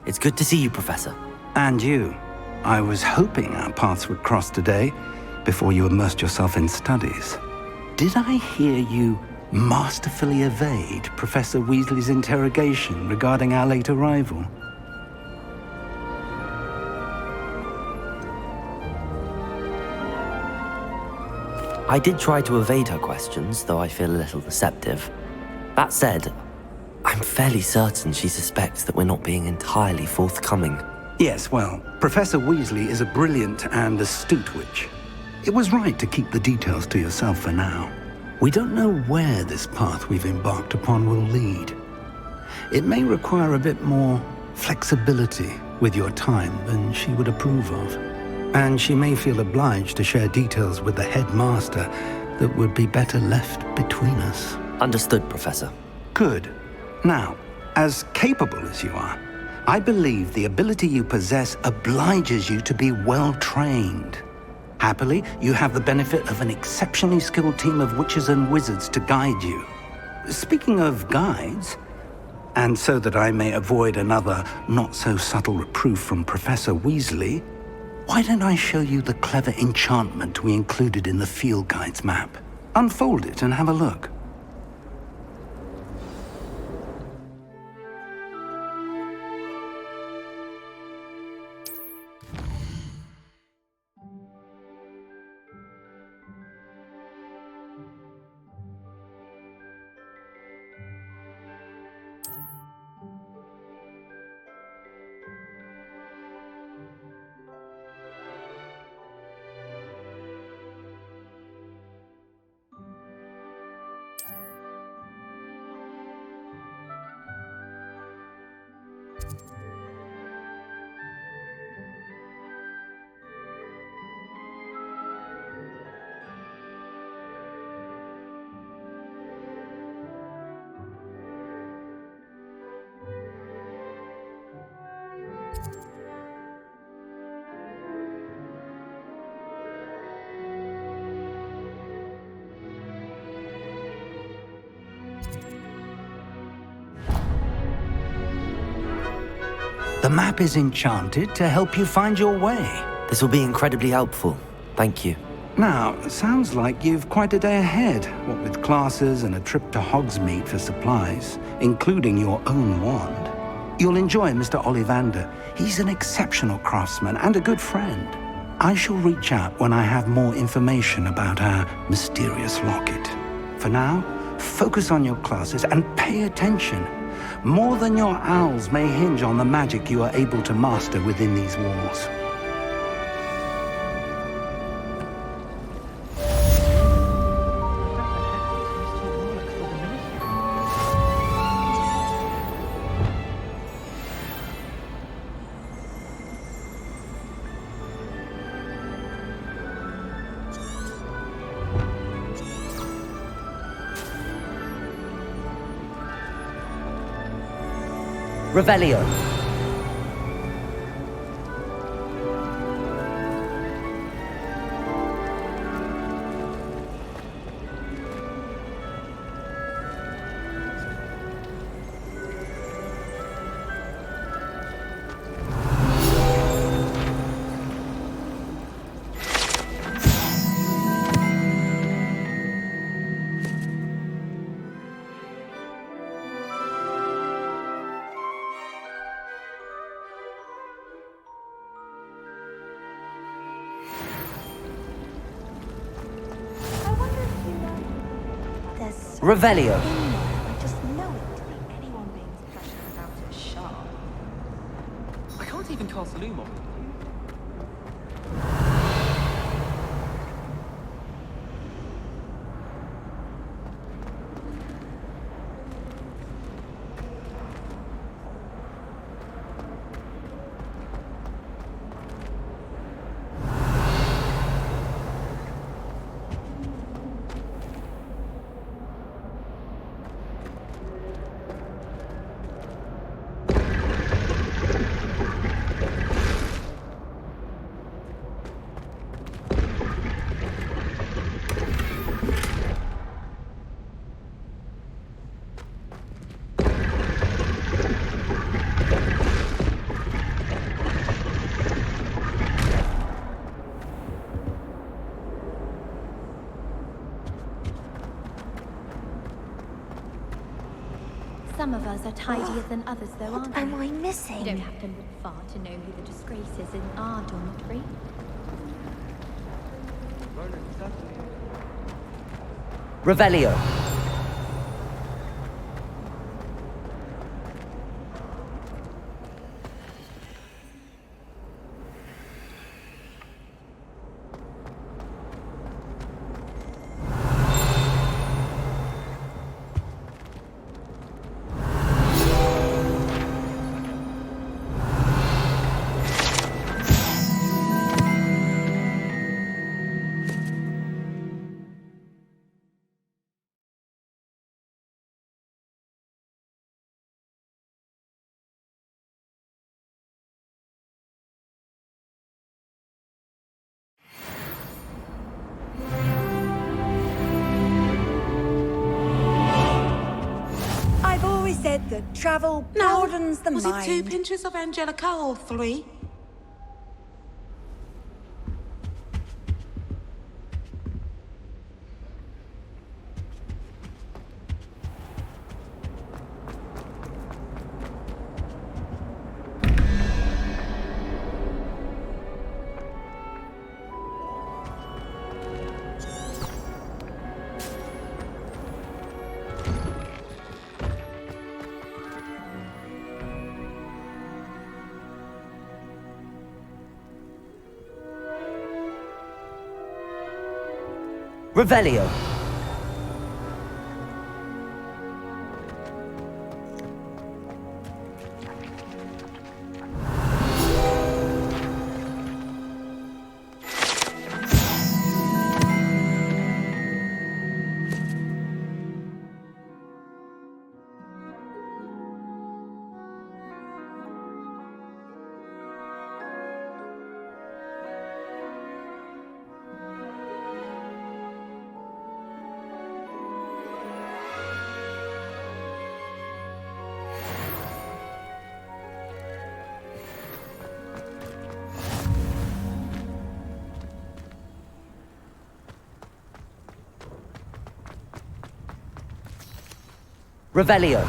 It's good to see you, Professor. And you. I was hoping our paths would cross today, before you immersed yourself in studies. Did I hear you masterfully evade Professor Weasley's interrogation regarding our late arrival? I did try to evade her questions, though I feel a little deceptive. That said, I'm fairly certain she suspects that we're not being entirely forthcoming. Yes, well, Professor Weasley is a brilliant and astute witch. It was right to keep the details to yourself for now. We don't know where this path we've embarked upon will lead. It may require a bit more flexibility with your time than she would approve of. And she may feel obliged to share details with the headmaster that would be better left between us. Understood, Professor. Good. Now, as capable as you are, I believe the ability you possess obliges you to be well-trained. Happily, you have the benefit of an exceptionally skilled team of witches and wizards to guide you. Speaking of guides, and so that I may avoid another not-so-subtle reproof from Professor Weasley, why don't I show you the clever enchantment we included in the field guide's map? Unfold it and have a look. The map is enchanted to help you find your way. This will be incredibly helpful. Thank you. Now, sounds like you've quite a day ahead, what with classes and a trip to Hogsmeade for supplies, including your own wand. You'll enjoy Mr. Ollivander. He's an exceptional craftsman and a good friend. I shall reach out when I have more information about our mysterious locket. For now, focus on your classes and pay attention. More than your owls may hinge on the magic you are able to master within these walls. Revelio. Revelio. I just know it to be anyone being passionate about a shark. I can't even cast Lumos. Some of us are tidier than others, though, aren't we? Am I You missing? don't have to look far to know who the disgrace is in our dormitory. Ronen, certainly. Revelio. I've always said that travel broadens the was mind. it 2 pinches of Angelica or 3? Revelio. Revelio.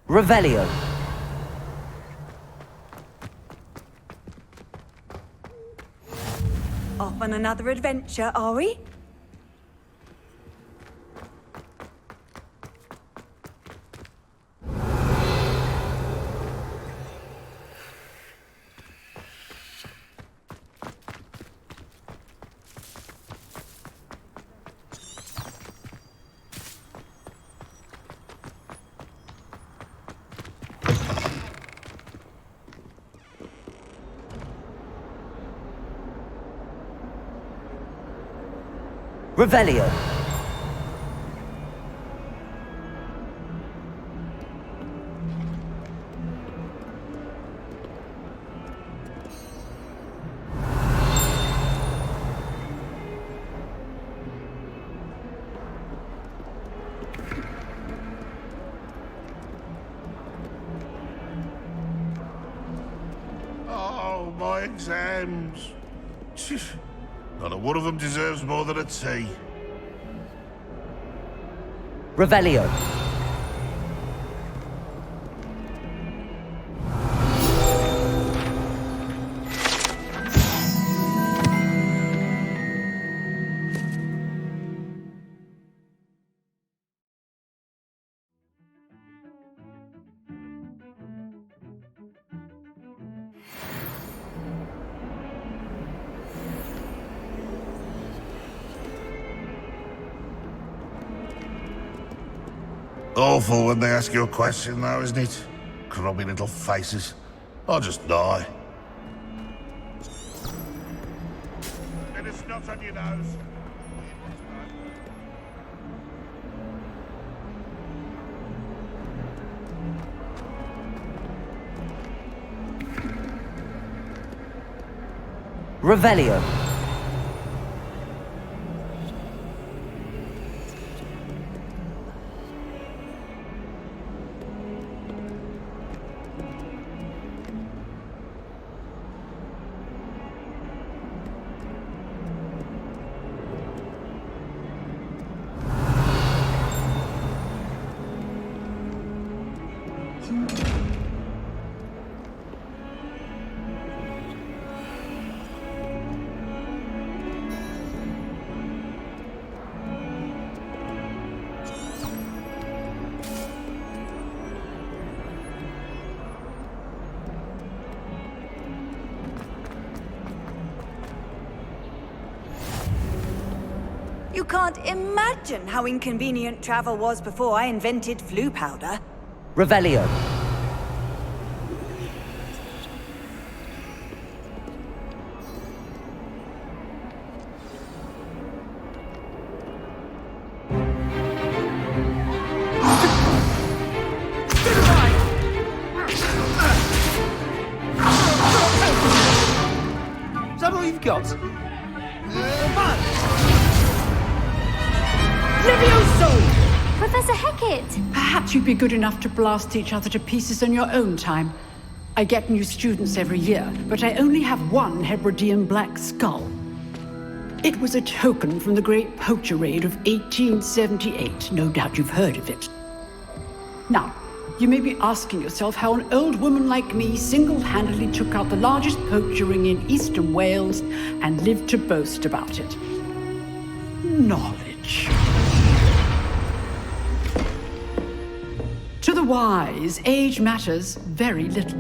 Revelio. Off on another adventure, are we? Revelio. Oh, my exams. Not a one of them deserves more than a tea. Revelio. Awful when they ask you a question, though, isn't it? Grubby little faces. I'll just die. Bit of snot on your nose. Revelio. You can't imagine how inconvenient travel was before I invented flu powder. Revelio. Is that all you've got? Professor Hecat! Perhaps you'd be good enough to blast each other to pieces in your own time. I get new students every year, but I only have one Hebridean black skull. It was a token from the Great Poacher Raid of 1878. No doubt you've heard of it. Now, you may be asking yourself how an old woman like me single-handedly took out the largest poacher ring in eastern Wales and lived to boast about it. Knowledge. To the wise, age matters very little.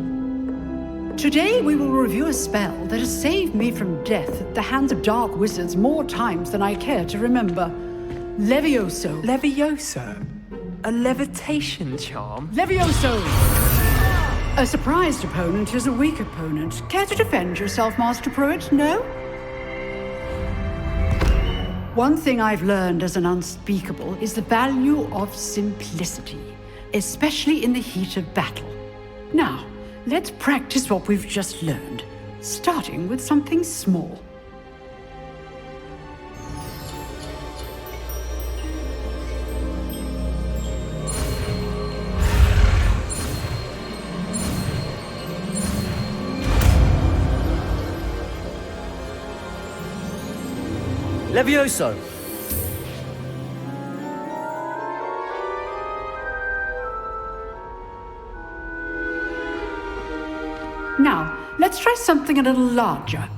Today we will review a spell that has saved me from death at the hands of dark wizards more times than I care to remember. Levioso. Levioso? A levitation charm? Levioso! A surprised opponent is a weak opponent. Care to defend yourself, Master Pruitt? No? One thing I've learned as an unspeakable is the value of simplicity, especially in the heat of battle. Now, let's practice what we've just learned, starting with something small. Levioso. Now, let's try something a little larger.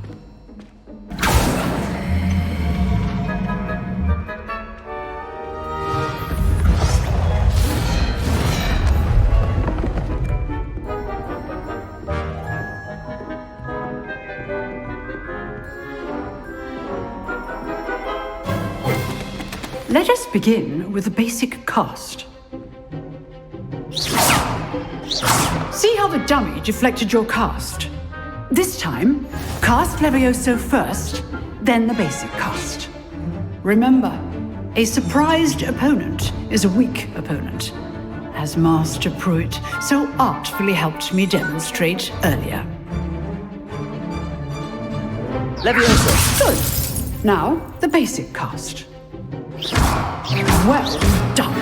Let us begin with the basic cast. See how the dummy deflected your cast? This time, cast Levioso first, then the basic cast. Remember, a surprised opponent is a weak opponent, as Master Pruitt so artfully helped me demonstrate earlier. Levioso. Good. Now, the basic cast. Well done.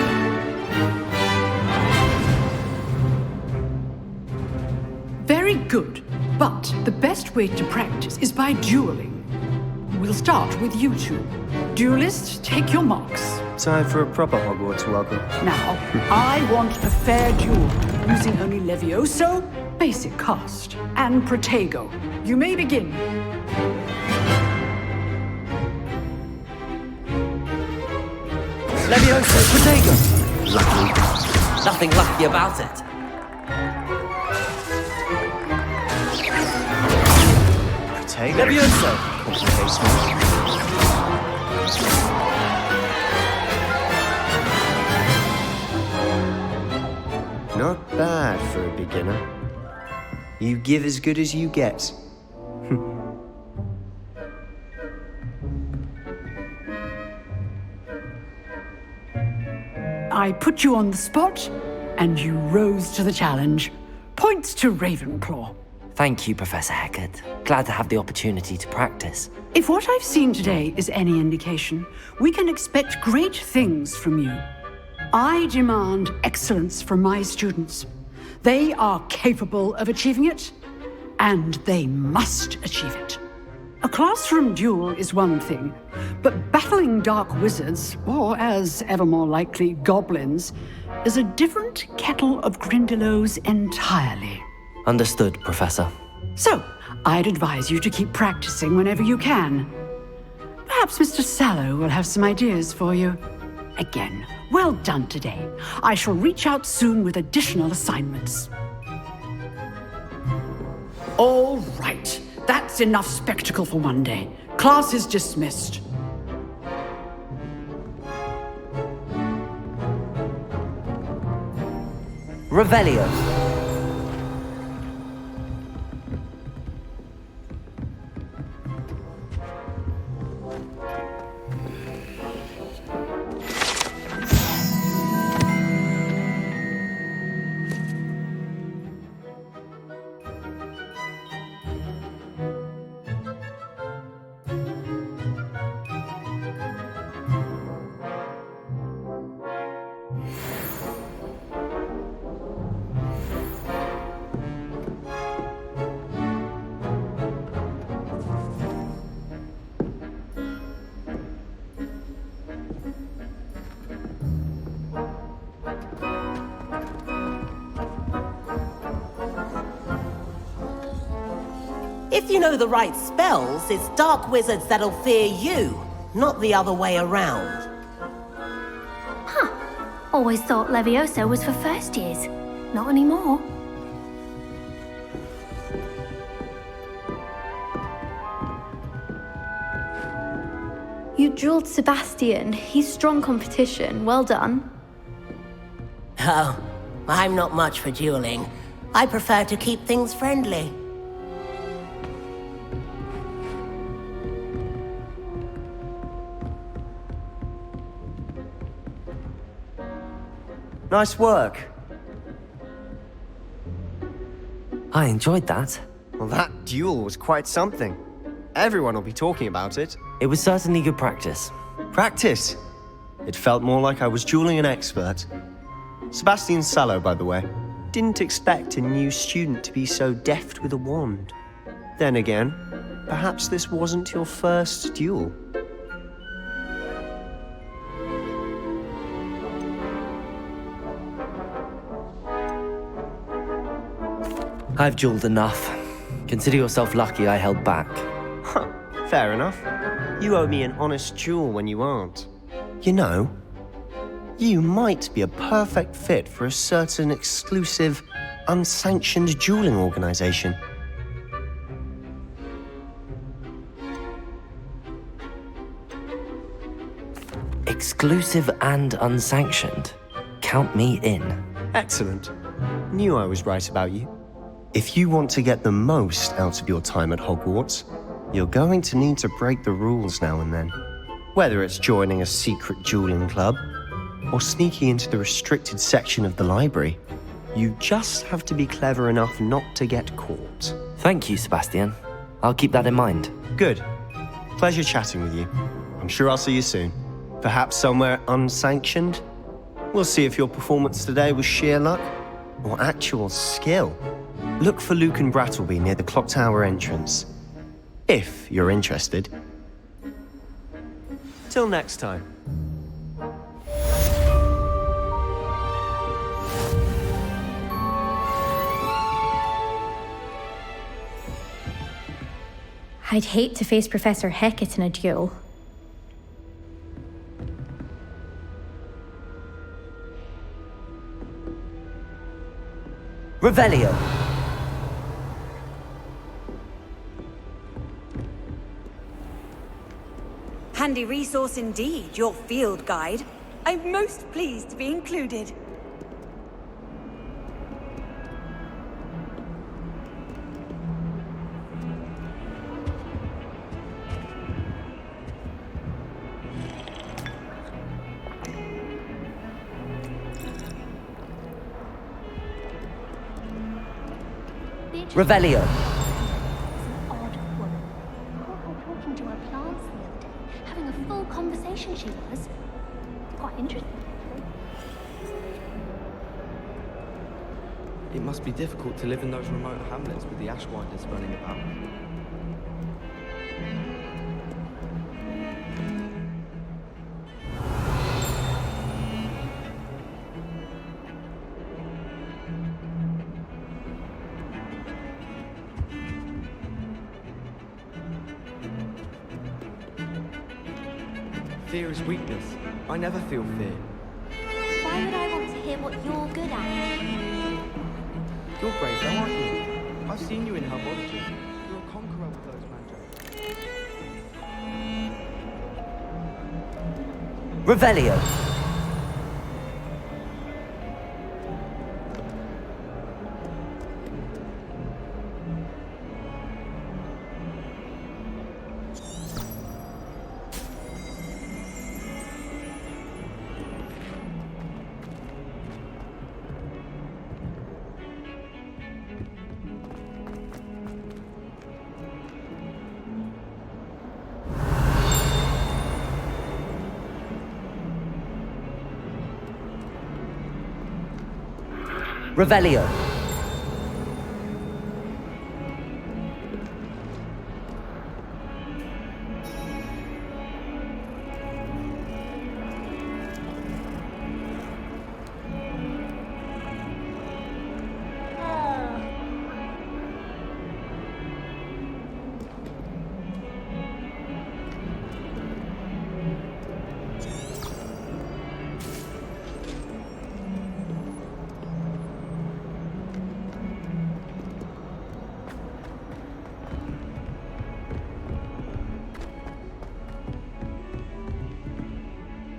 Very good, but the best way to practice is by dueling. We'll start with you two. Duelists, take your marks. Time for a proper Hogwarts welcome. Now, I want a fair duel, using only Levioso, basic cast, and Protego. You may begin. Levioso. Protego. Lucky. Nothing lucky about it. Protego. Levioso. Complicates me. Not bad for a beginner. You give as good as you get. I put you on the spot, and you rose to the challenge. Points to Ravenclaw. Thank you, Professor Hecat. Glad to have the opportunity to practice. If what I've seen today is any indication, we can expect great things from you. I demand excellence from my students. They are capable of achieving it, and they must achieve it. A classroom duel is one thing, but battling dark wizards, or as ever more likely, goblins, is a different kettle of Grindylows entirely. Understood, Professor. So, I'd advise you to keep practicing whenever you can. Perhaps Mr. Sallow will have some ideas for you. Again, well done today. I shall reach out soon with additional assignments. All right. That's enough spectacle for one day. Class is dismissed. Revelio. If you know the right spells, it's dark wizards that'll fear you, not the other way around. Huh. Always thought Levioso was for first years. Not anymore. You drilled Sebastian. He's strong competition. Well done. Oh, I'm not much for dueling. I prefer to keep things friendly. Nice work. I enjoyed that. Well, that duel was quite something. Everyone will be talking about it. It was certainly good practice. Practice? It felt more like I was dueling an expert. Sebastian Sallow, by the way. Didn't expect a new student to be so deft with a wand. Then again, perhaps this wasn't your first duel. I've dueled enough. Consider yourself lucky I held back. Huh, fair enough. You owe me an honest duel when you aren't. You know, you might be a perfect fit for a certain exclusive, unsanctioned dueling organization. Exclusive and unsanctioned. Count me in. Excellent. Knew I was right about you. If you want to get the most out of your time at Hogwarts, you're going to need to break the rules now and then. Whether it's joining a secret dueling club, or sneaking into the restricted section of the library, you just have to be clever enough not to get caught. Thank you, Sebastian. I'll keep that in mind. Good. Pleasure chatting with you. I'm sure I'll see you soon. Perhaps somewhere unsanctioned? We'll see if your performance today was sheer luck or actual skill. Look for Luke and Brattleby near the clock tower entrance, if you're interested. Till next time. I'd hate to face Professor Hecat in a duel. Revelio. Handy resource indeed, your field guide. I'm most pleased to be included. Revelio. she was. Quite interesting, actually. It must be difficult to live in those remote hamlets with the Ashwinders running about. Fear is weakness. I never feel fear. Why would I want to hear what you're good at? You're brave, though, aren't you? I've seen you in herbology. You're a conqueror with those mandrakes. Revelio. Revelio.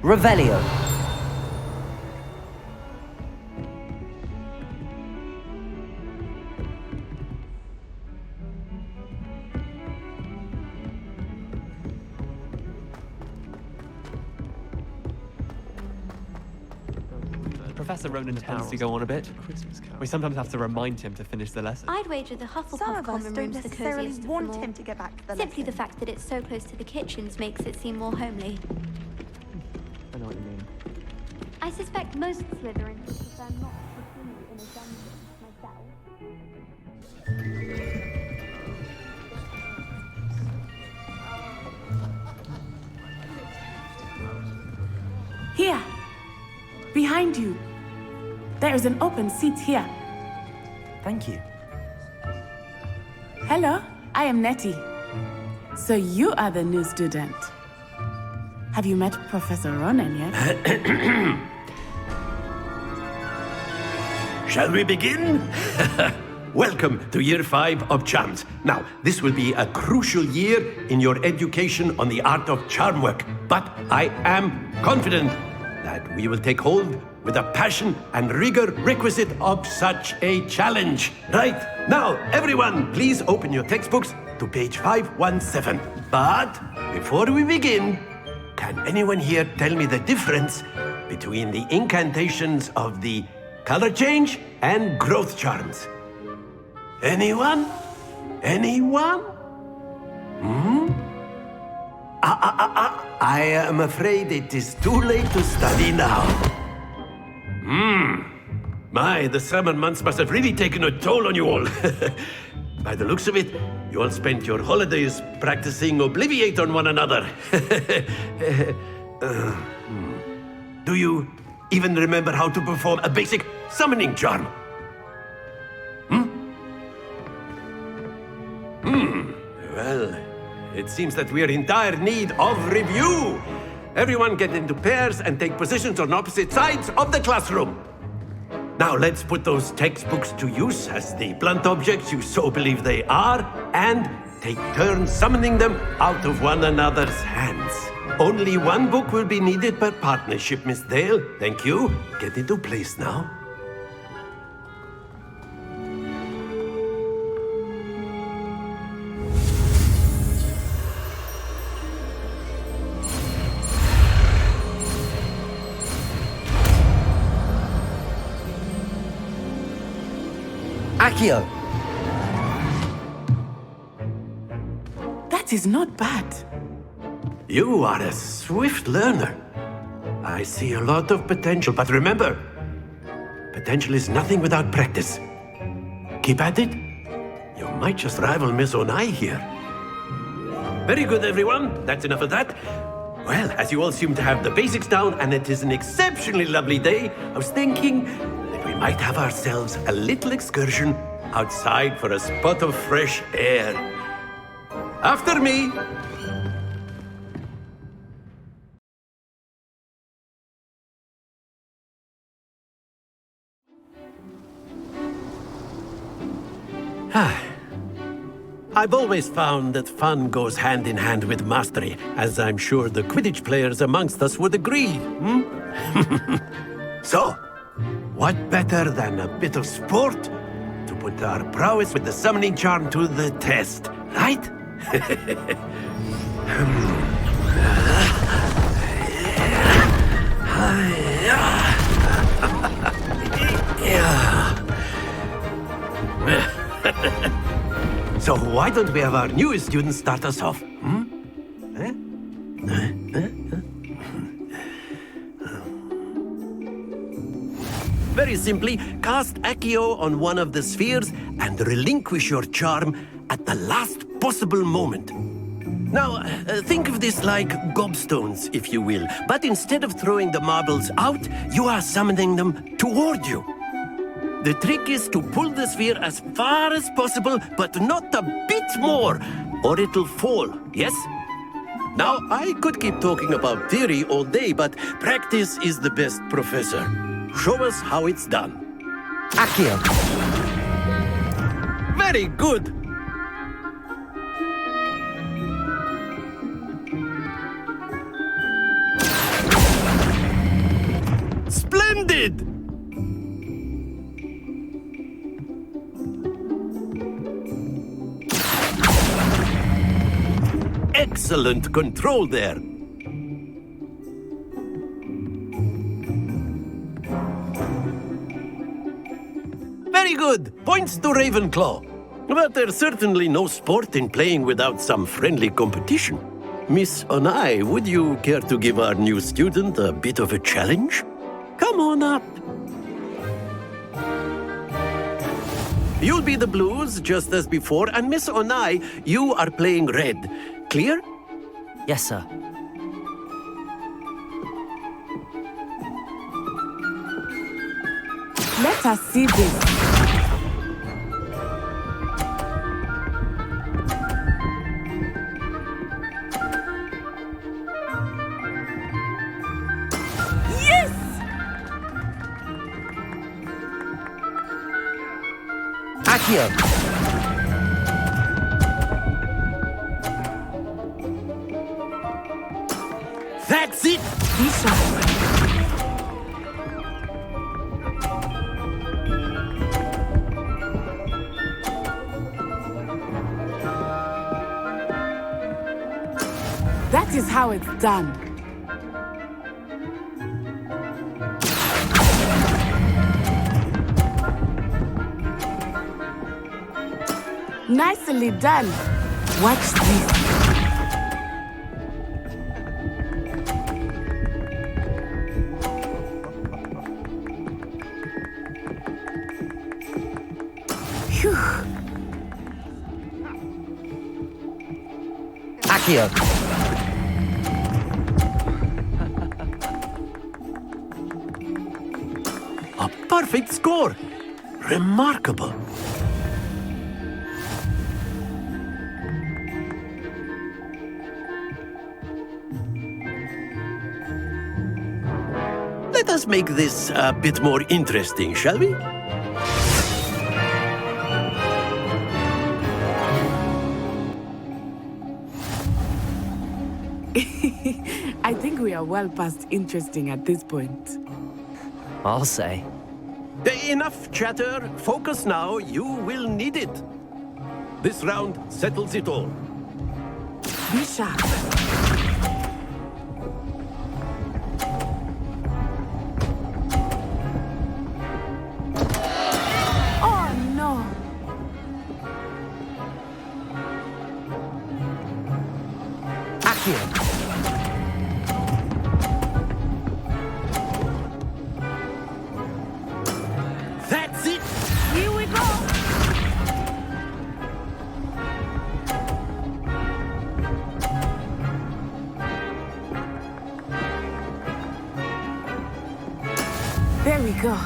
Revelio. Professor Ronen tends to go on a bit. We sometimes have to remind him to finish the lesson. I'd wager the Some Hufflepuff of us common don't room's the necessarily coziest of them want all. him to get back to the Simply the lesson. fact that it's so close to the kitchens makes it seem more homely. I know what you mean. I suspect most Slytherins would prefer not to see in a dungeon myself. Here! Behind you! There is an open seat here. Thank you. Hello, I am Nettie. So you are the new student. Have you met Professor Ronen yet? Shall we begin? Welcome to Year 5 of Charms. Now, this will be a crucial year in your education on the art of charm work, but I am confident that we will take hold with the passion and rigor requisite of such a challenge. Right, now, everyone, please open your textbooks to page 517. But before we begin, can anyone here tell me the difference between the incantations of the color change and growth charms? Anyone? Anyone? I am afraid it is too late to study now. My, the summer months must have really taken a toll on you all. By the looks of it, you all spent your holidays practicing Obliviate on one another. Do you even remember how to perform a basic summoning charm? Well, it seems that we are in dire need of review. Everyone get into pairs and take positions on opposite sides of the classroom. Now let's put those textbooks to use as the blunt objects you so believe they are, and take turns summoning them out of one another's hands. Only one book will be needed per partnership, Miss Dale. Thank you. Get into place now. Accio! That is not bad. You are a swift learner. I see a lot of potential, but remember, potential is nothing without practice. Keep at it. You might just rival Miss Onai here. Very good, everyone. That's enough of that. Well, as you all seem to have the basics down, and it is an exceptionally lovely day, I was thinking that we might have ourselves a little excursion outside for a spot of fresh air. After me! I've always found that fun goes hand in hand with mastery, as I'm sure the Quidditch players amongst us would agree. So, what better than a bit of sport to put our prowess with the summoning charm to the test, right? So why don't we have our newest student start us off? Very simply, cast Accio on one of the spheres and relinquish your charm at the last possible moment. Now, think of this like gobstones, if you will, but instead of throwing the marbles out, you are summoning them toward you. The trick is to pull the sphere as far as possible, but not a bit more, or it'll fall, yes? Now, I could keep talking about theory all day, but practice is the best professor. Show us how it's done. Accio. Very good. Splendid! Excellent control there. Very good. Points to Ravenclaw. But there's certainly no sport in playing without some friendly competition. Miss Onai, would you care to give our new student a bit of a challenge? Come on up. You'll be the blues, just as before, and Miss Onai, you are playing red. Clear? Yes, sir. Let us see this. Yes! Accio. That's it! Be sharp. That is how it's done. Nicely done. Watch this. Phew. Accio. A perfect score. Remarkable. Let us make this a bit more interesting, shall we? I think we are well past interesting at this point. I'll say. Enough chatter. Focus now. You will need it. This round settles it all. Be sharp. Oh no! Accio. we go.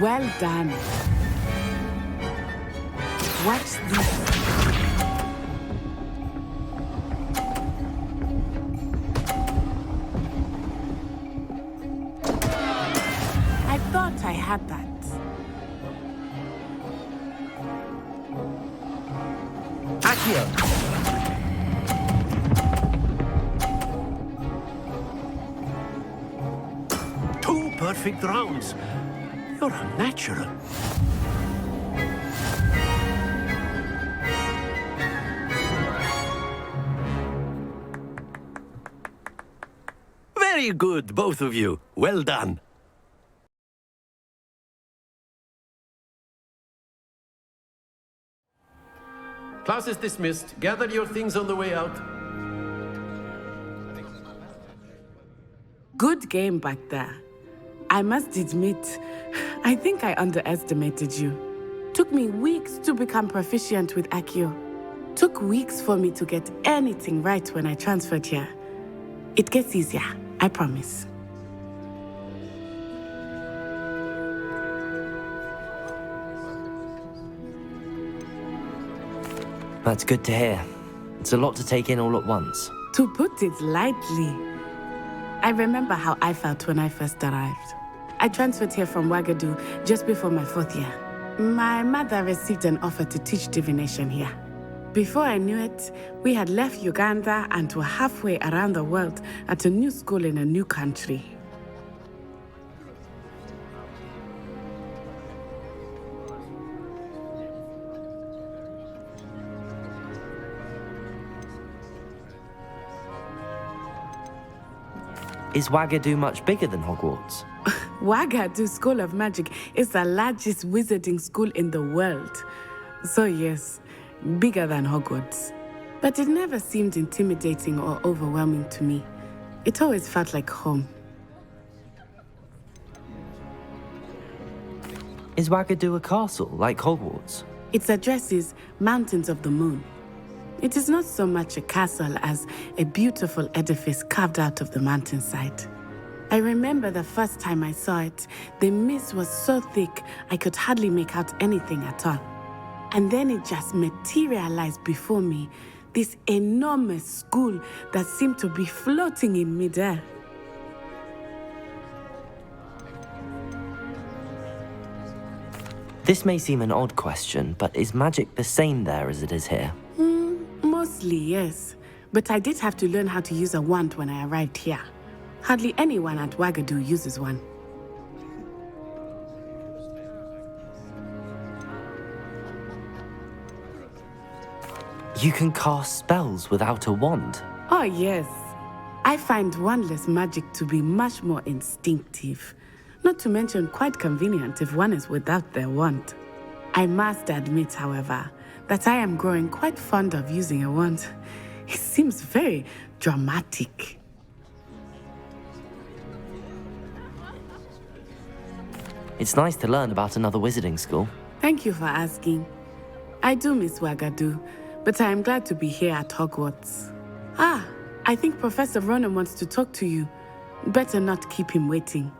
Well done. Watch this. I thought I had that. Accio! 2 perfect rounds. You're a natural. Very good, both of you. Well done. Class is dismissed. Gather your things on the way out. Good game back there. I must admit, I think I underestimated you. Took me weeks to become proficient with Accio. Took weeks for me to get anything right when I transferred here. It gets easier, I promise. That's good to hear. It's a lot to take in all at once. To put it lightly, I remember how I felt when I first arrived. I transferred here from Ouagadougou just before my 4th year. My mother received an offer to teach divination here. Before I knew it, we had left Uganda and were halfway around the world at a new school in a new country. Is Ouagadougou much bigger than Hogwarts? Ouagadougou School of Magic is the largest wizarding school in the world. So yes, bigger than Hogwarts. But it never seemed intimidating or overwhelming to me. It always felt like home. Is Ouagadougou a castle, like Hogwarts? Its address is Mountains of the Moon. It is not so much a castle as a beautiful edifice carved out of the mountainside. I remember the first time I saw it, the mist was so thick I could hardly make out anything at all. And then it just materialized before me, this enormous school that seemed to be floating in midair. This may seem an odd question, but is magic the same there as it is here? Mostly, yes. But I did have to learn how to use a wand when I arrived here. Hardly anyone at Ouagadougou uses one. You can cast spells without a wand? Oh, yes. I find wandless magic to be much more instinctive. Not to mention quite convenient if one is without their wand. I must admit, however, that I am growing quite fond of using a wand. It seems very dramatic. It's nice to learn about another wizarding school. Thank you for asking. I do miss Ouagadougou, but I am glad to be here at Hogwarts. I think Professor Ronen wants to talk to you. Better not keep him waiting.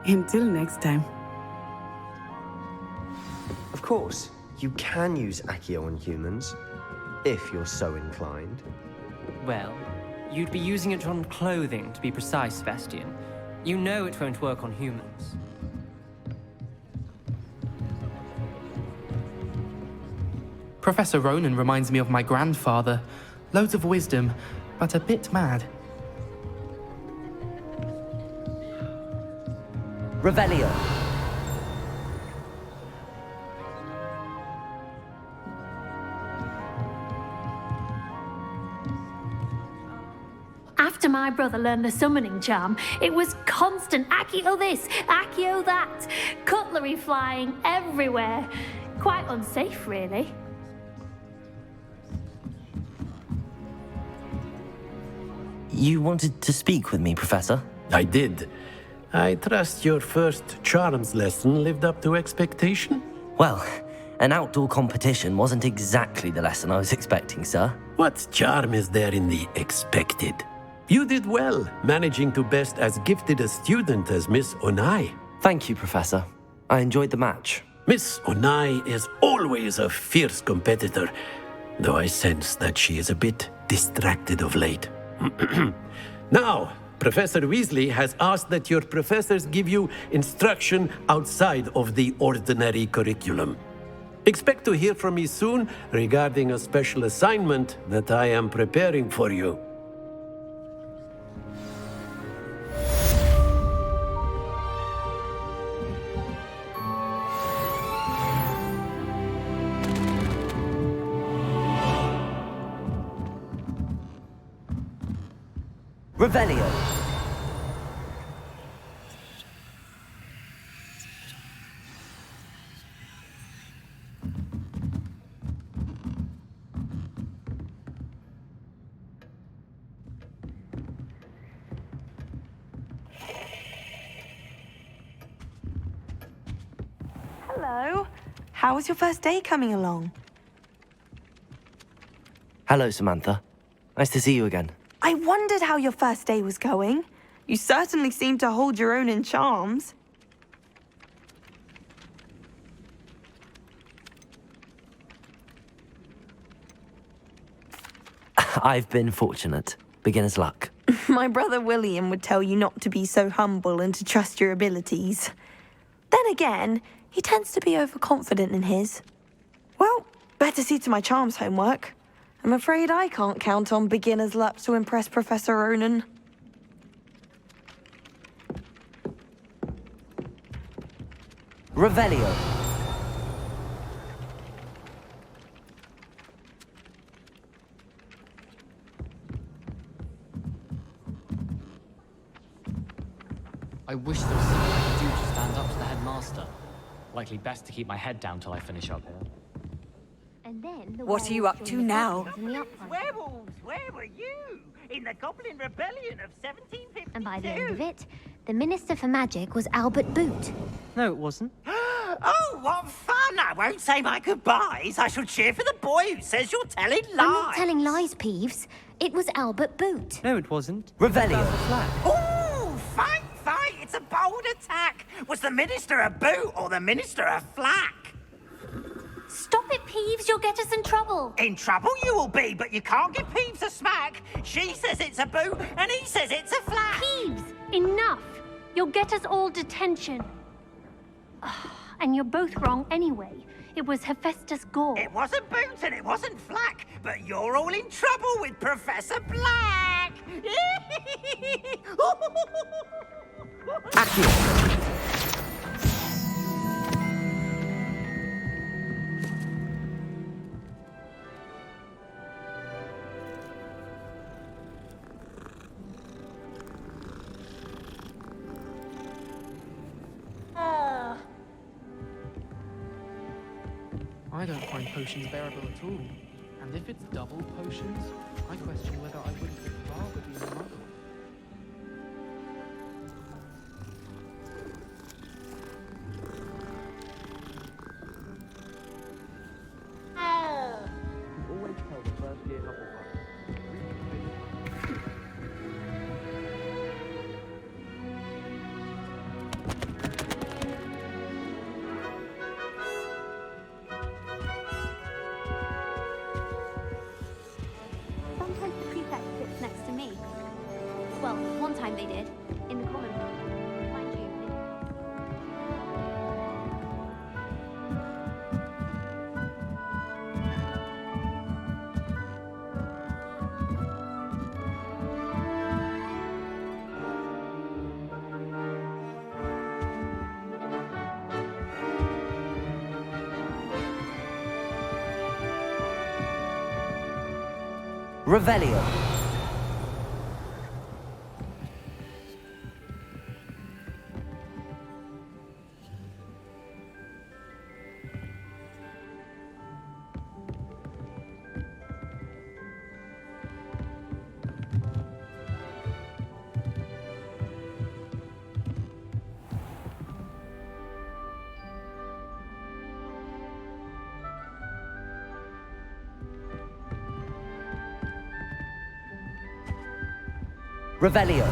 Until next time. Of course, you can use Accio on humans, if you're so inclined. Well, you'd be using it on clothing, to be precise, Sebastian. You know it won't work on humans. Professor Ronen reminds me of my grandfather. Loads of wisdom, but a bit mad. Revelio. After my brother learned the summoning charm, it was constant Accio this, Accio that, cutlery flying everywhere. Quite unsafe, really. You wanted to speak with me, Professor? I did. I trust your first charms lesson lived up to expectation? Well, an outdoor competition wasn't exactly the lesson I was expecting, sir. What charm is there in the expected? You did well, managing to best as gifted a student as Miss Onai. Thank you, Professor. I enjoyed the match. Miss Onai is always a fierce competitor, though I sense that she is a bit distracted of late. Now, Professor Weasley has asked that your professors give you instruction outside of the ordinary curriculum. Expect to hear from me soon regarding a special assignment that I am preparing for you. Revelio. Hello. How was your first day coming along? Hello, Samantha. Nice to see you again. I wondered how your first day was going. You certainly seem to hold your own in charms. I've been fortunate. Beginner's luck. My brother William would tell you not to be so humble and to trust your abilities. Then again, he tends to be overconfident in his. Well, better see to my charms homework. I'm afraid I can't count on beginner's luck to impress Professor Ronen. Revelio. I wish there was something I could do to stand up to the headmaster. Likely best to keep my head down till I finish up here. And then what are you up to now? Werewolves, where were you? In the Goblin Rebellion of 1752. And by the end of it, the Minister for Magic was Albert Boot. No, it wasn't. Oh, what fun! I won't say my goodbyes. I shall cheer for the boy who says you're telling lies. I'm not telling lies, Peeves. It was Albert Boot. No, it wasn't. Revelio. Ooh, fight! It's a bold attack. Was the Minister a boot or the Minister a flack? Stop it, Peeves. You'll get us in trouble. In trouble you will be, but you can't give Peeves a smack. She says it's a boot, and he says it's a flack. Peeves, enough. You'll get us all detention. And you're both wrong anyway. It was Hephaestus Gore. It wasn't boot and it wasn't flack, but you're all in trouble with Professor Black. I don't find potions bearable at all. And if it's double potions, I question whether I wouldn't rather be a muggle. Always tell the first year Hogwarts. Sometimes the prefect sits next to me. Well, one time they did, in the common room. Mind you, Revelio. Revelio.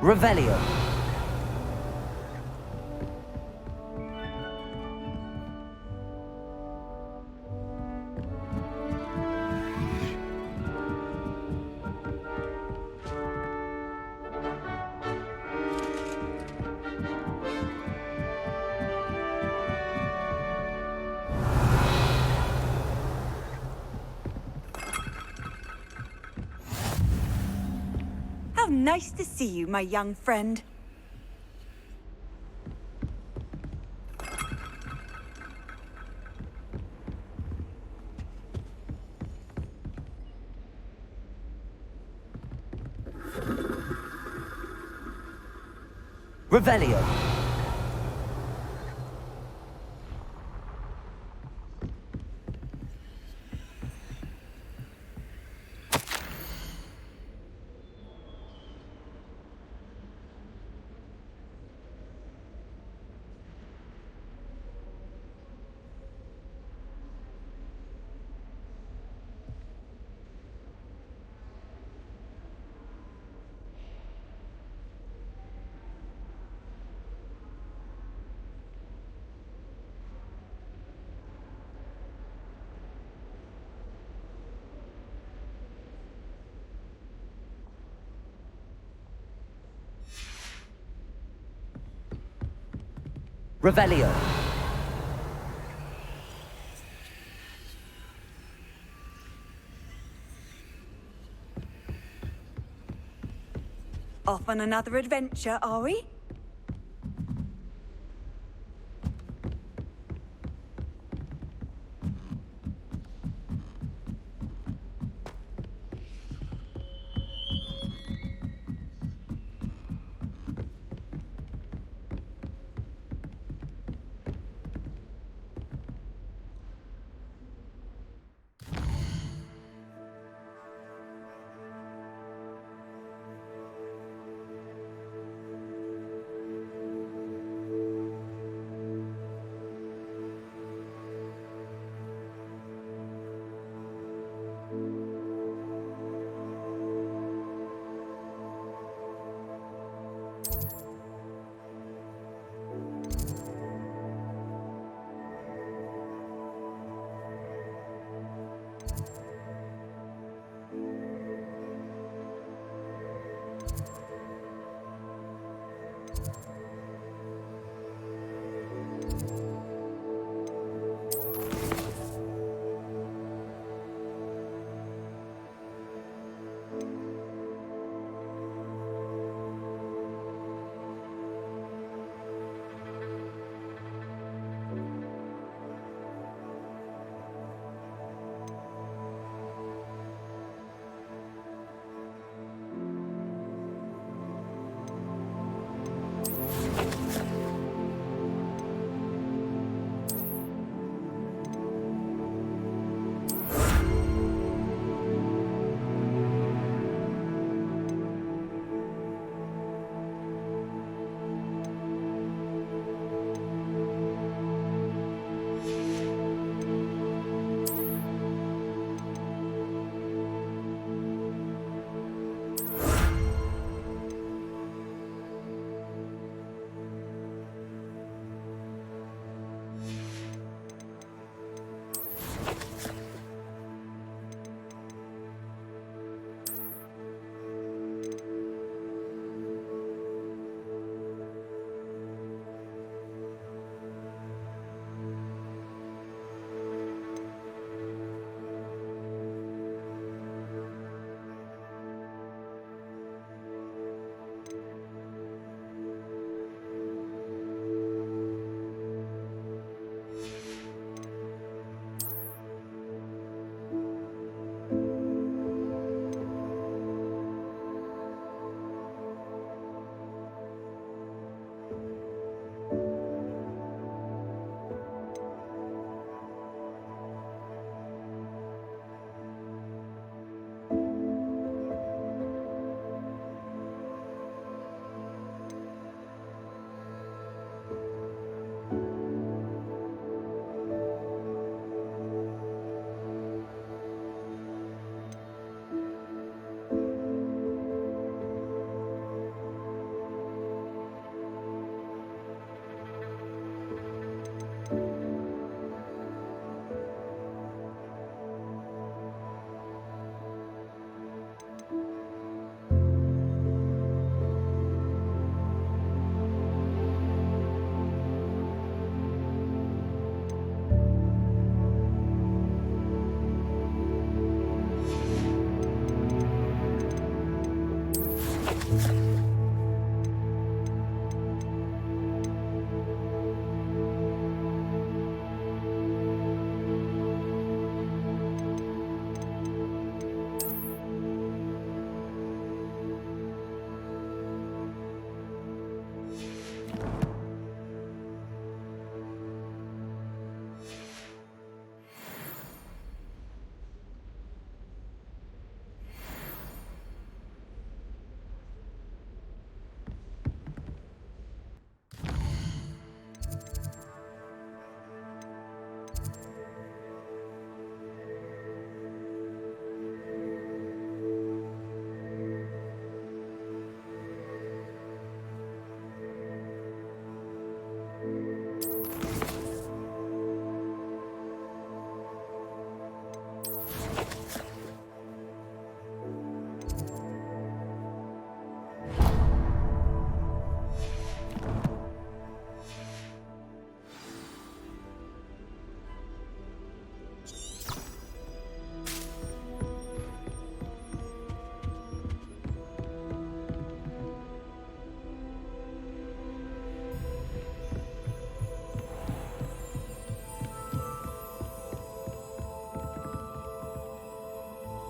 Revelio. How nice to see you, my young friend. Revelio. Revelio. Off on another adventure, are we?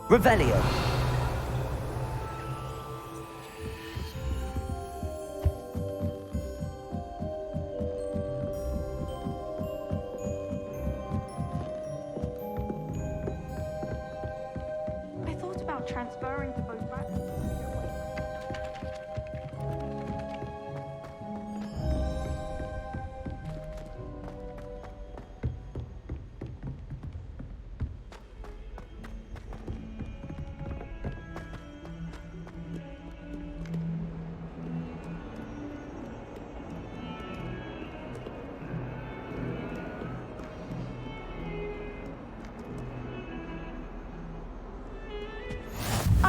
Revelio. I thought about transferring to both back.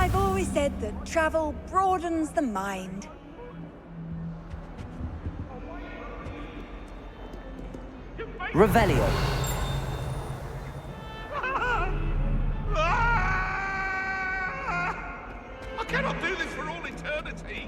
I've always said that travel broadens the mind. Revelio. I cannot do this for all eternity.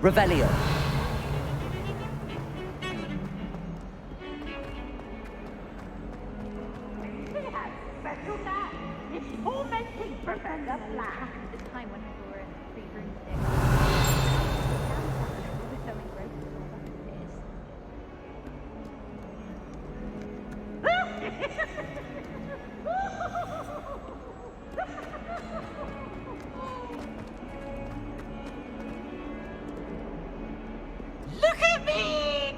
Revelio. It's tormenting Professor Black. This time when we were in three broomsticks. We were so engrossed with all that Look at me!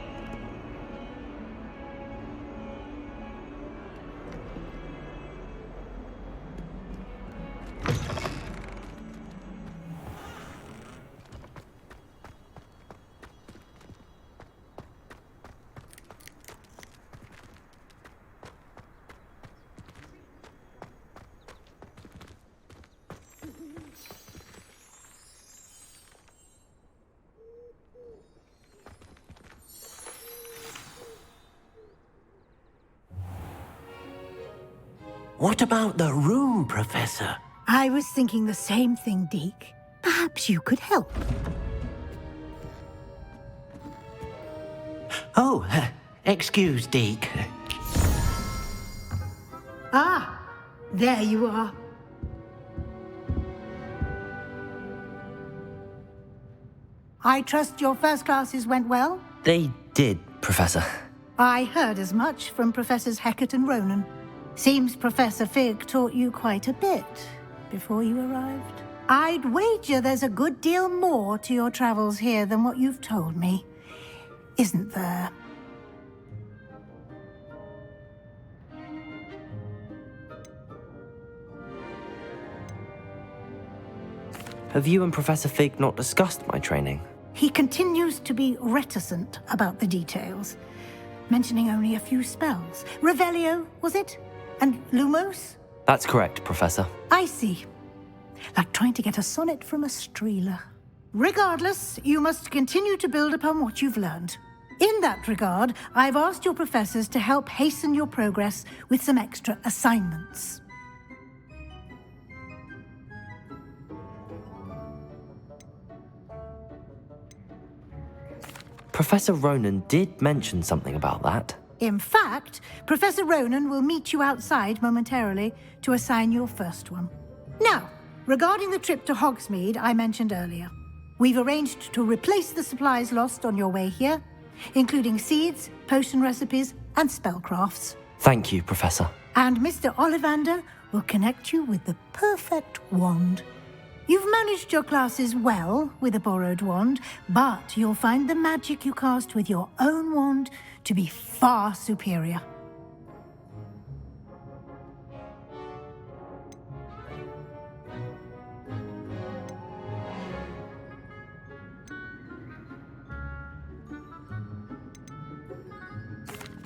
What about the room, Professor? I was thinking the same thing, Deke. Perhaps you could help. Oh, excuse, Deke. Ah, there you are. I trust your first classes went well? They did, Professor. I heard as much from Professors Hecat and Ronen. Seems Professor Fig taught you quite a bit before you arrived. I'd wager there's a good deal more to your travels here than what you've told me. Isn't there? Have you and Professor Fig not discussed my training? He continues to be reticent about the details, mentioning only a few spells. Revelio, was it? And Lumos? That's correct, Professor. I see. Like trying to get a sonnet from a streeler. Regardless, you must continue to build upon what you've learned. In that regard, I've asked your professors to help hasten your progress with some extra assignments. Professor Ronen did mention something about that. In fact, Professor Ronen will meet you outside momentarily to assign your first one. Now, regarding the trip to Hogsmeade I mentioned earlier, we've arranged to replace the supplies lost on your way here, including seeds, potion recipes, and spellcrafts. Thank you, Professor. And Mr. Ollivander will connect you with the perfect wand. You've managed your classes well with a borrowed wand, but you'll find the magic you cast with your own wand to be far superior.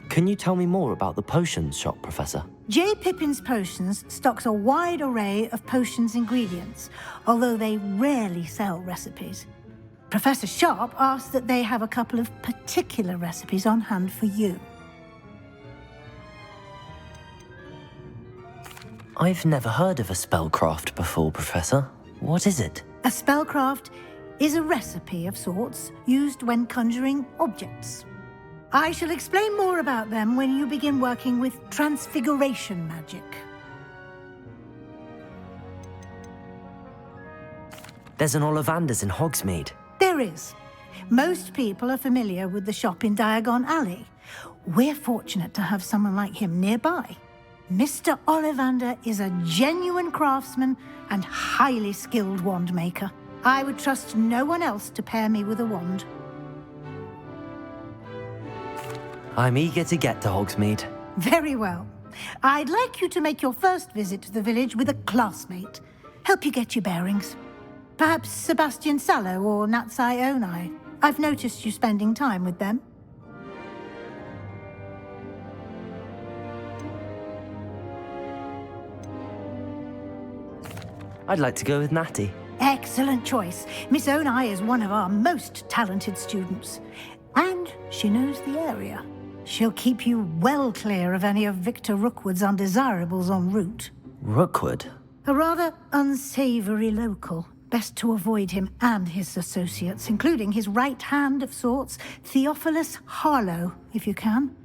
Can you tell me more about the potions shop, Professor? J. Pippin's Potions stocks a wide array of potions ingredients, although they rarely sell recipes. Professor Sharp asks that they have a couple of particular recipes on hand for you. I've never heard of a spellcraft before, Professor. What is it? A spellcraft is a recipe of sorts used when conjuring objects. I shall explain more about them when you begin working with Transfiguration magic. There's an Ollivander's in Hogsmeade. There is. Most people are familiar with the shop in Diagon Alley. We're fortunate to have someone like him nearby. Mr. Ollivander is a genuine craftsman and highly skilled wand maker. I would trust no one else to pair me with a wand. I'm eager to get to Hogsmeade. Very well. I'd like you to make your first visit to the village with a classmate. Help you get your bearings. Perhaps Sebastian Sallow or Natsai Onai. I've noticed you spending time with them. I'd like to go with Natty. Excellent choice. Miss Onai is one of our most talented students. And she knows the area. She'll keep you well clear of any of Victor Rookwood's undesirables en route. Rookwood? A rather unsavory local. Best to avoid him and his associates, including his right hand of sorts, Theophilus Harlow, if you can.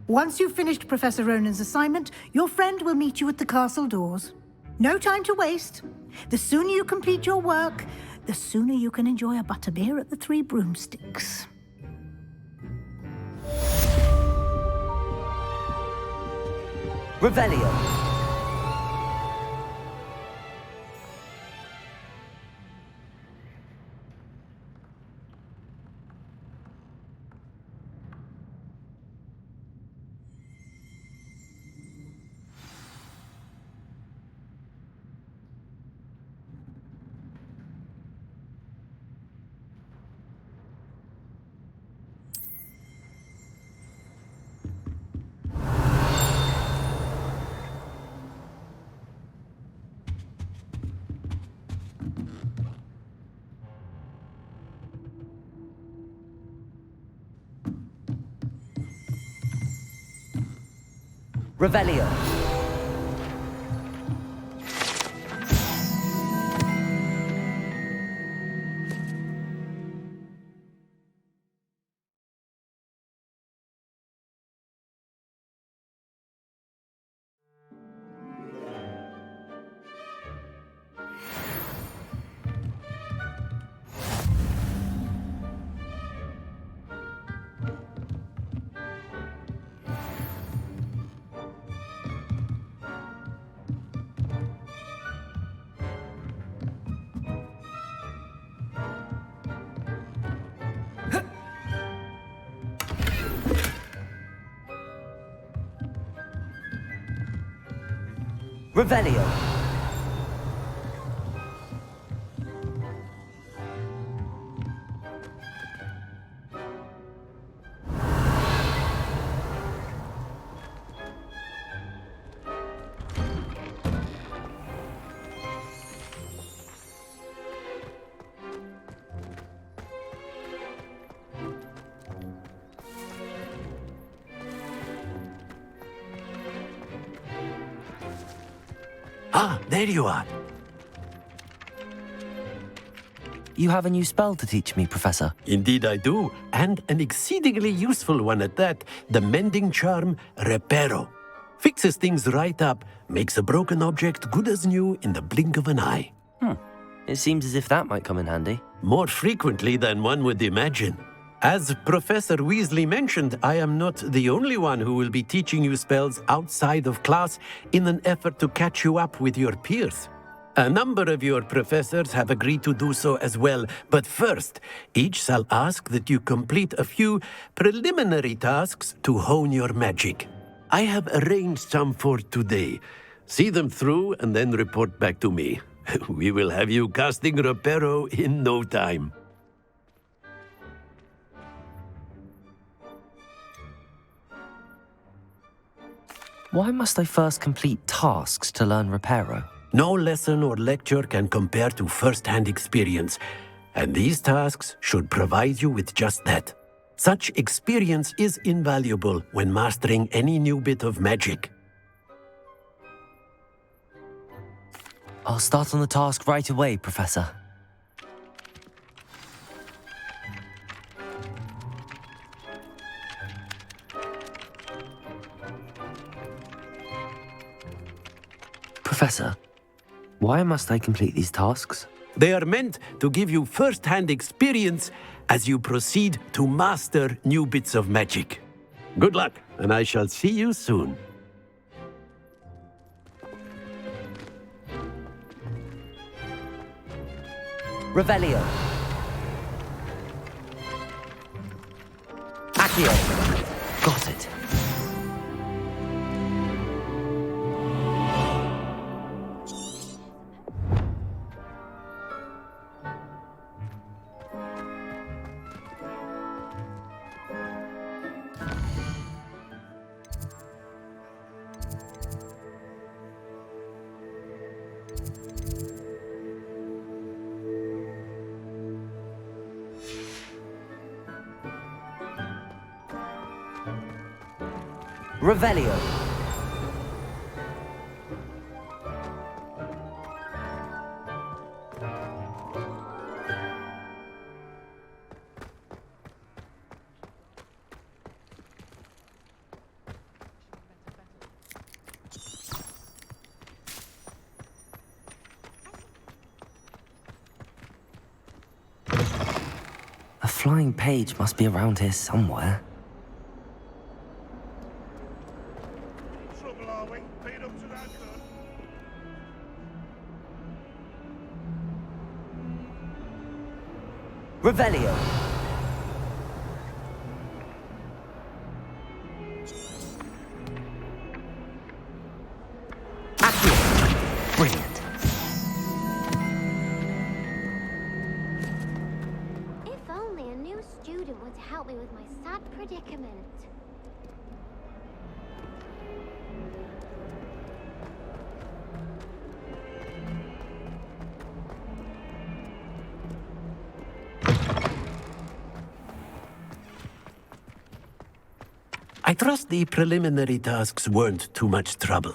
Once you've finished Professor Ronen's assignment, your friend will meet you at the castle doors. No time to waste. The sooner you complete your work, the sooner you can enjoy a butterbeer at the Three Broomsticks. Revelio. Revelio. Revelio. Ah, there you are. You have a new spell to teach me, Professor. Indeed I do, and an exceedingly useful one at that. The mending charm, Reparo. Fixes things right up, makes a broken object good as new in the blink of an eye. It seems as if that might come in handy. More frequently than one would imagine. As Professor Weasley mentioned, I am not the only one who will be teaching you spells outside of class in an effort to catch you up with your peers. A number of your professors have agreed to do so as well, but first, each shall ask that you complete a few preliminary tasks to hone your magic. I have arranged some for today. See them through and then report back to me. We will have you casting Reparo in no time. Why must I first complete tasks to learn Reparo? No lesson or lecture can compare to first-hand experience, and these tasks should provide you with just that. Such experience is invaluable when mastering any new bit of magic. I'll start on the task right away, Professor. Professor, why must I complete these tasks? They are meant to give you first-hand experience as you proceed to master new bits of magic. Good luck, and I shall see you soon. Revelio. Accio. Got it. Revelio. A flying page must be around here somewhere. Revelio. Accio. Brilliant. If only a new student would help me with my sad predicament. I trust the preliminary tasks weren't too much trouble.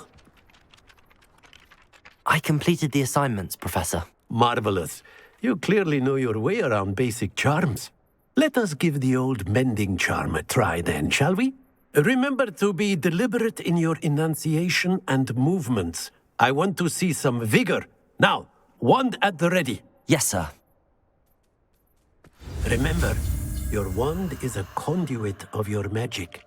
I completed the assignments, Professor. Marvelous. You clearly know your way around basic charms. Let us give the old mending charm a try then, shall we? Remember to be deliberate in your enunciation and movements. I want to see some vigor. Now, wand at the ready. Yes, sir. Remember, your wand is a conduit of your magic.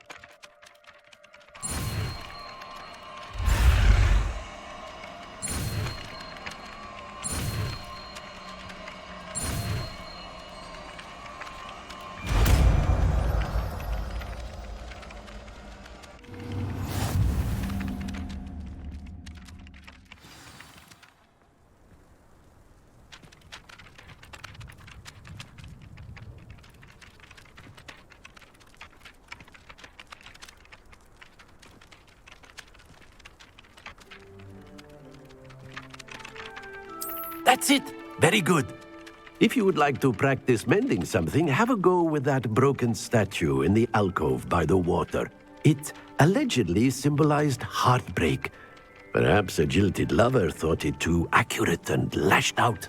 That's it! Very good. If you would like to practice mending something, have a go with that broken statue in the alcove by the water. It allegedly symbolized heartbreak. Perhaps a jilted lover thought it too accurate and lashed out.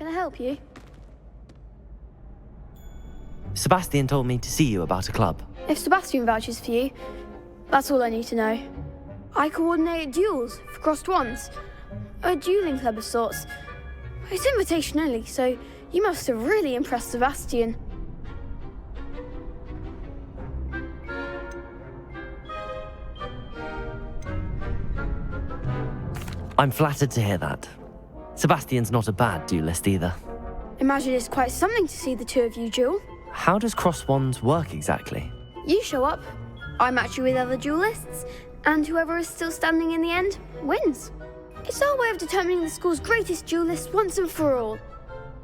Can I help you? Sebastian told me to see you about a club. If Sebastian vouches for you, that's all I need to know. I coordinate duels for crossed wands. A dueling club of sorts. It's invitation only, so you must have really impressed Sebastian. I'm flattered to hear that. Sebastian's not a bad duelist either. Imagine it's quite something to see the two of you duel. How does cross wands work exactly? You show up, I match you with other duelists, and whoever is still standing in the end wins. It's our way of determining the school's greatest duelist once and for all.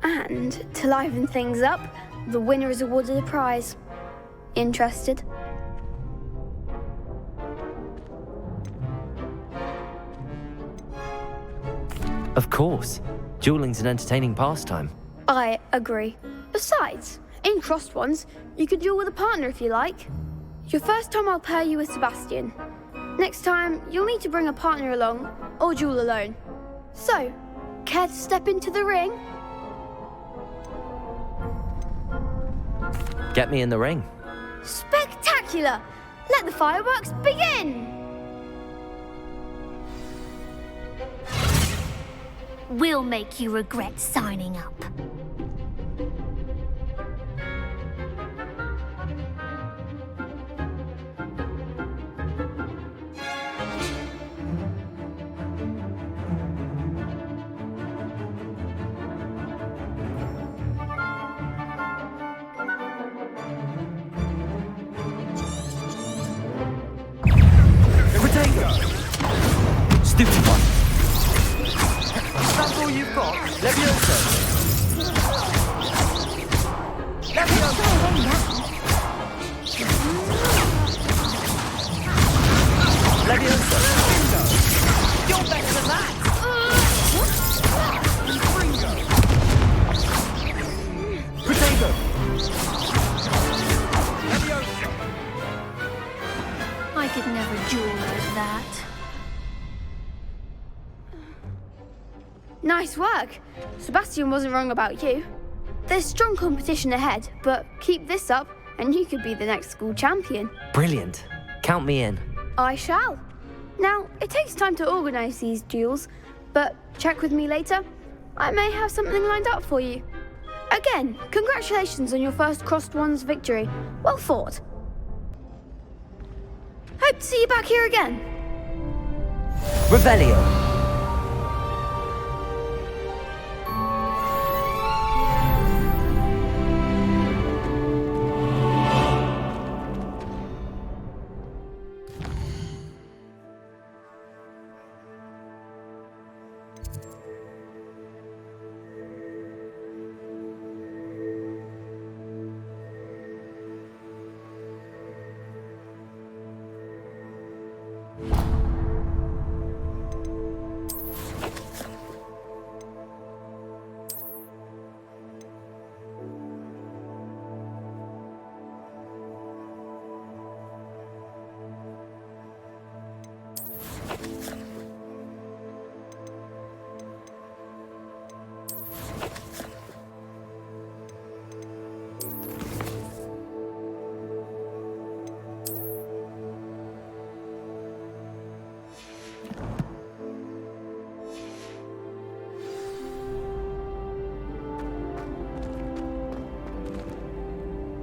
And to liven things up, the winner is awarded a prize. Interested? Of course. Dueling's an entertaining pastime. I agree. Besides, in crossed ones, you could duel with a partner if you like. Your first time I'll pair you with Sebastian. Next time, you'll need to bring a partner along, or duel alone. So, care to step into the ring? Get me in the ring. Spectacular! Let the fireworks begin! We'll make you regret signing up. Stupid one. That's all you've got? Levioso. Levioso. Levioso. You're better than that. Potato. Levioso. I could never duel like that. Nice work! Sebastian wasn't wrong about you. There's strong competition ahead, but keep this up and you could be the next school champion. Brilliant. Count me in. I shall. Now, it takes time to organise these duels, but check with me later. I may have something lined up for you. Again, congratulations on your first crossed wands victory. Well fought. Hope to see you back here again. Revelio.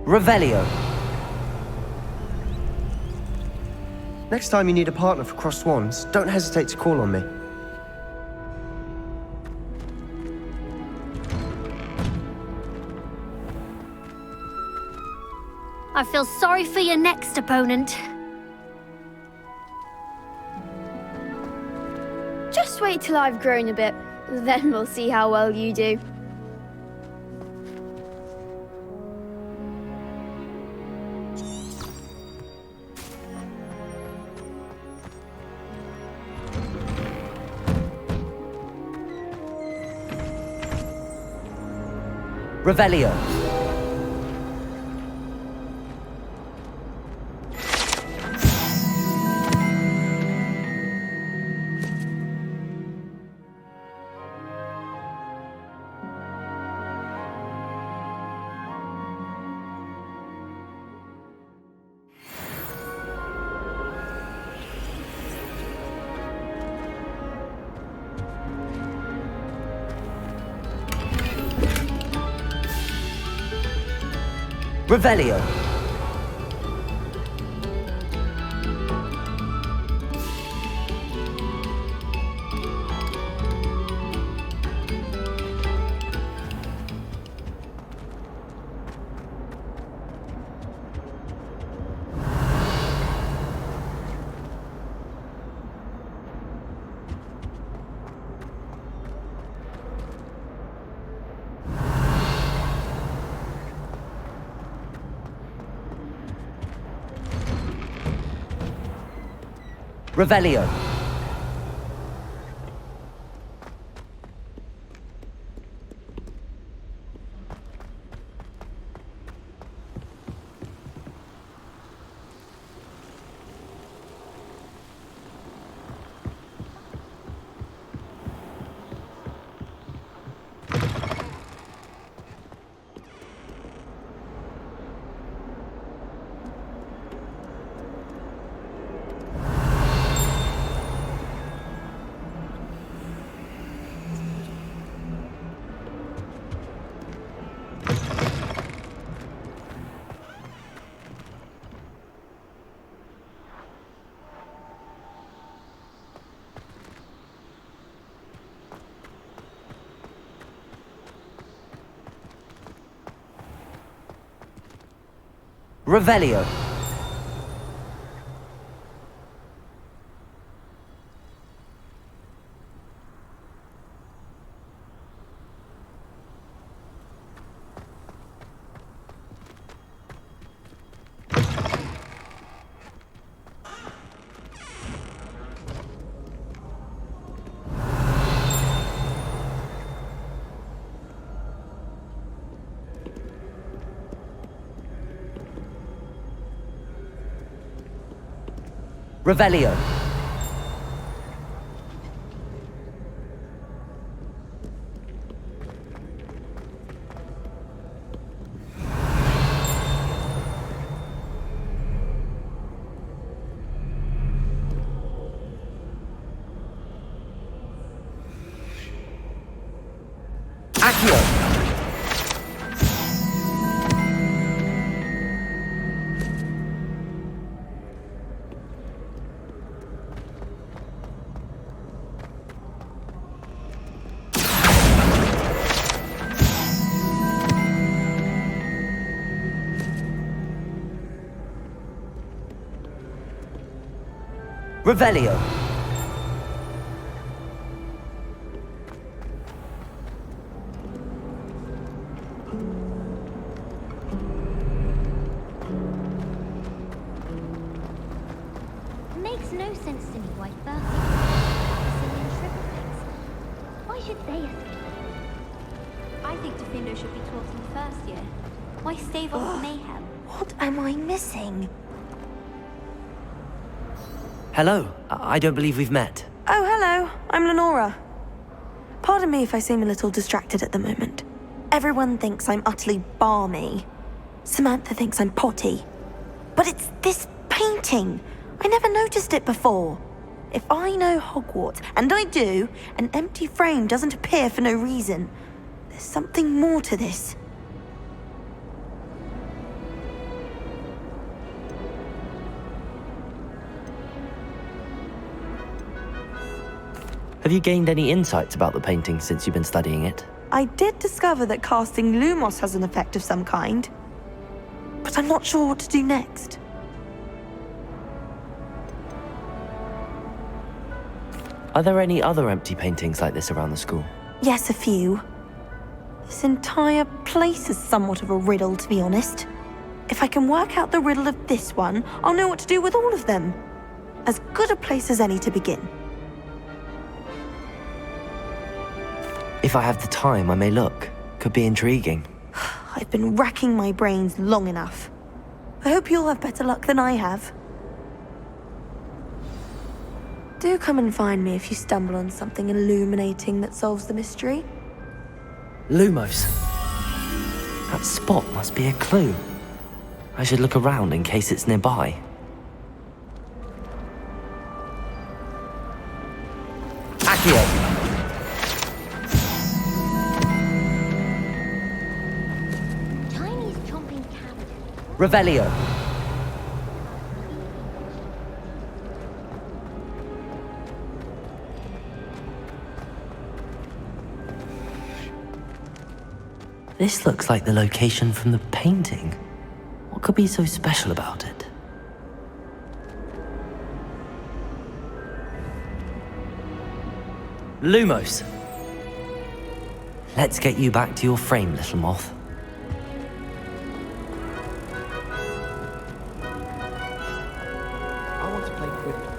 Revelio. Next time you need a partner for crossed wands, don't hesitate to call on me. I feel sorry for your next opponent. Just wait till I've grown a bit, then we'll see how well you do. Revelio. Revelio. Revelio. Revelio. Revelio. Accio. Revelio. Makes no sense to me why first and triple things. Why should they escape? I think Defendo should be taught in first year. Why stave off mayhem? What am I missing? Hello. I don't believe we've met. Oh, hello. I'm Lenora. Pardon me if I seem a little distracted at the moment. Everyone thinks I'm utterly balmy. Samantha thinks I'm potty. But it's this painting. I never noticed it before. If I know Hogwarts, and I do, an empty frame doesn't appear for no reason. There's something more to this. Have you gained any insights about the painting since you've been studying it? I did discover that casting Lumos has an effect of some kind. But I'm not sure what to do next. Are there any other empty paintings like this around the school? Yes, a few. This entire place is somewhat of a riddle, to be honest. If I can work out the riddle of this one, I'll know what to do with all of them. As good a place as any to begin. If I have the time, I may look. Could be intriguing. I've been racking my brains long enough. I hope you'll have better luck than I have. Do come and find me if you stumble on something illuminating that solves the mystery. Lumos. That spot must be a clue. I should look around in case it's nearby. Accio. Chinese chomping cabbages. Revelio. This looks like the location from the painting. What could be so special about it? Lumos. Let's get you back to your frame, little Moth. I want to play Quidditch.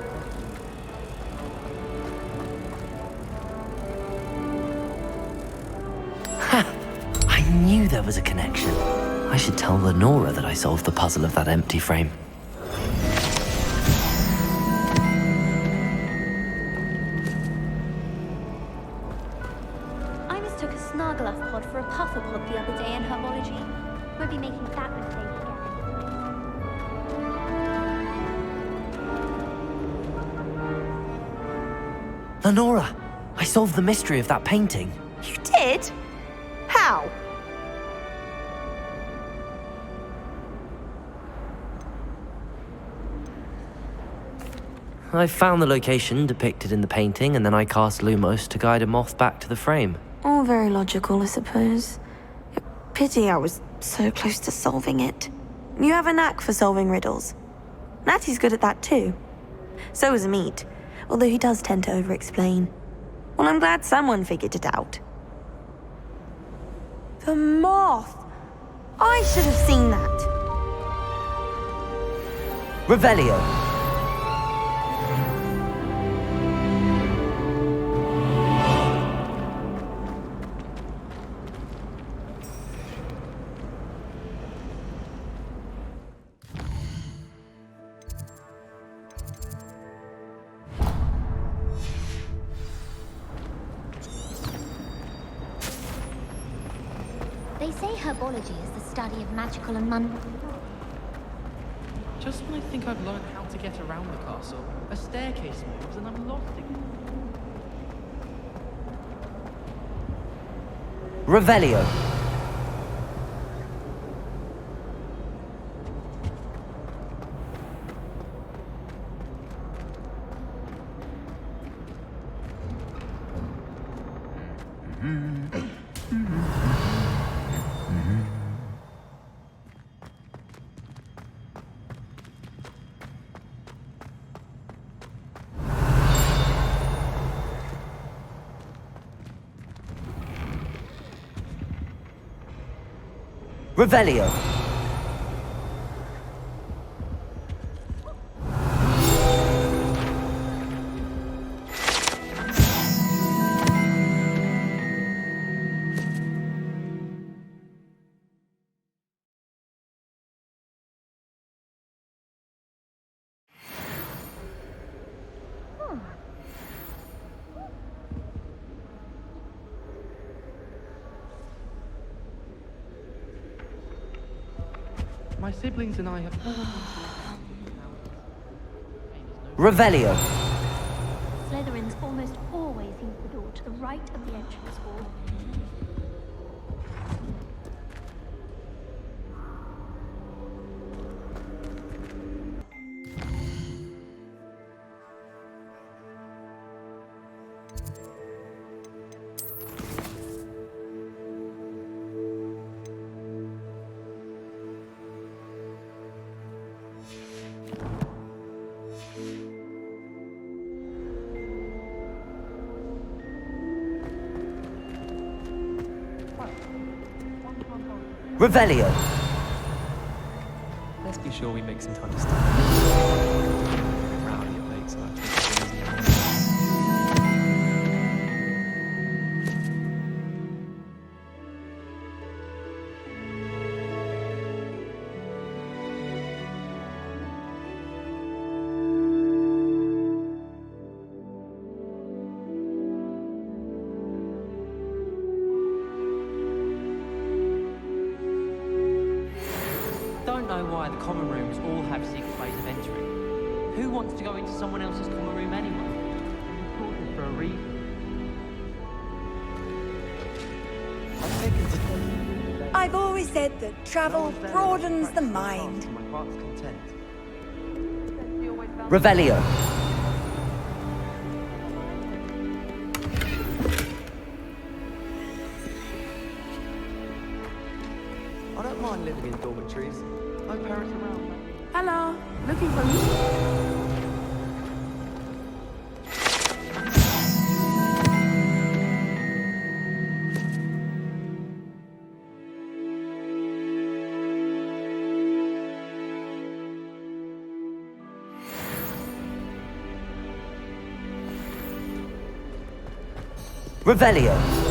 I knew there was a connection. I should tell Lenora that I solved the puzzle of that empty frame. I mistook a Snargloth pod for a Pufflepod the other day in herbology. Won't be making that mistake again. Lenora, I solved the mystery of that painting. You did? How? I found the location depicted in the painting, and then I cast Lumos to guide a moth back to the frame. All very logical, I suppose. Pity I was so close to solving it. You have a knack for solving riddles. Natty's good at that too. So is Meat, although he does tend to over-explain. Well, I'm glad someone figured it out. The moth! I should have seen that. Revelio. They say herbology is the study of magical and mundane. Just when I think I've learned how to get around the castle, a staircase moves and I'm lost again. Revelio. Revelio. My siblings and I have... Revelio. Slytherins almost always use the door to the right of the entrance hall. Revelio. Let's be sure we make some time to start. Rowdy at late, so I think Don't know why the common rooms all have secret ways of entering. Who wants to go into someone else's common room anyway? It's sorted for a reason. I've always always said that travel broadens the mind. Revelio. I don't mind living in dormitories. No parents around. Hello, looking for me? Revelio.